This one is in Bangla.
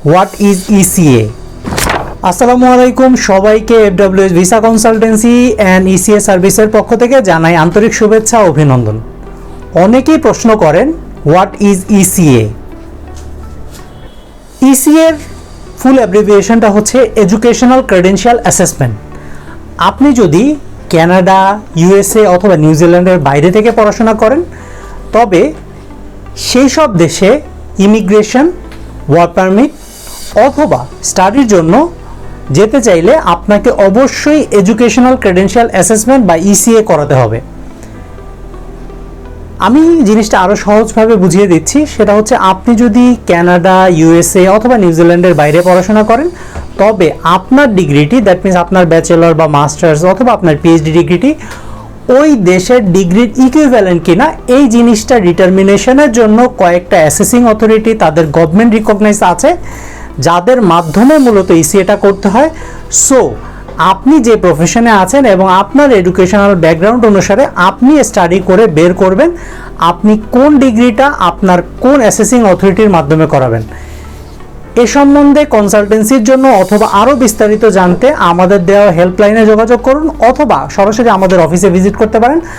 What is ECA. আসসালামু আলাইকুম সবাইকে, এফডব্লিউএস ভিসা কনসালটেন্সি অ্যান্ড ইসিএ সার্ভিসের পক্ষ থেকে জানাই আন্তরিক শুভেচ্ছা ও অভিনন্দন। অনেকেই প্রশ্ন করেন হোয়াট ইজ ইসিএ। ইসিএর ফুল অ্যাব্রিভিয়েশনটা হচ্ছে এডুকেশনাল ক্রেডেনশিয়াল অ্যাসেসমেন্ট। আপনি যদি কানাডা, ইউএসএ অথবা নিউজিল্যান্ডের বাইরে থেকে পড়াশোনা করেন, তবে সেই সব দেশে ইমিগ্রেশন, ওয়ার্ক পারমিট অথবা স্টাডির জন্য যেতে চাইলে আপনাকে অবশ্যই এডুকেশনাল ক্রেডেনশিয়াল অ্যাসেসমেন্ট বা ইসিএ করাতে হবে। আমি জিনিসটা আরও সহজভাবে বুঝিয়ে দিচ্ছি। সেটা হচ্ছে, আপনি যদি কানাডা, ইউএসএ অথবা নিউজিল্যান্ডের বাইরে পড়াশোনা করেন, তবে আপনার ডিগ্রিটি, দ্যাট মিনস আপনার ব্যাচেলর বা মাস্টার্স অথবা আপনার পিএইচডি ডিগ্রিটি ওই দেশের ডিগ্রির ইকুইভ্যালেন্ট কিনা, এই জিনিসটা ডিটারমিনেশনের জন্য কয়েকটা অ্যাসেসিং অথরিটি, তাদের গভর্নমেন্ট রিকগনাইজ আছে, যাদের মাধ্যমে মূলত ইসিএটা করতে হয়। সো আপনি যে প্রফেশনে আছেন এবং আপনার এডুকেশনাল ব্যাকগ্রাউন্ড অনুসারে আপনি স্টাডি করে বের করবেন আপনি কোন ডিগ্রিটা আপনার কোন অ্যাসেসিং অথরিটির মাধ্যমে করাবেন। এ সম্বন্ধে কনসালটেন্সির জন্য অথবা আরও বিস্তারিত জানতে আমাদের দেওয়া হেল্পলাইনে যোগাযোগ করুন অথবা সরাসরি আমাদের অফিসে ভিজিট করতে পারেন।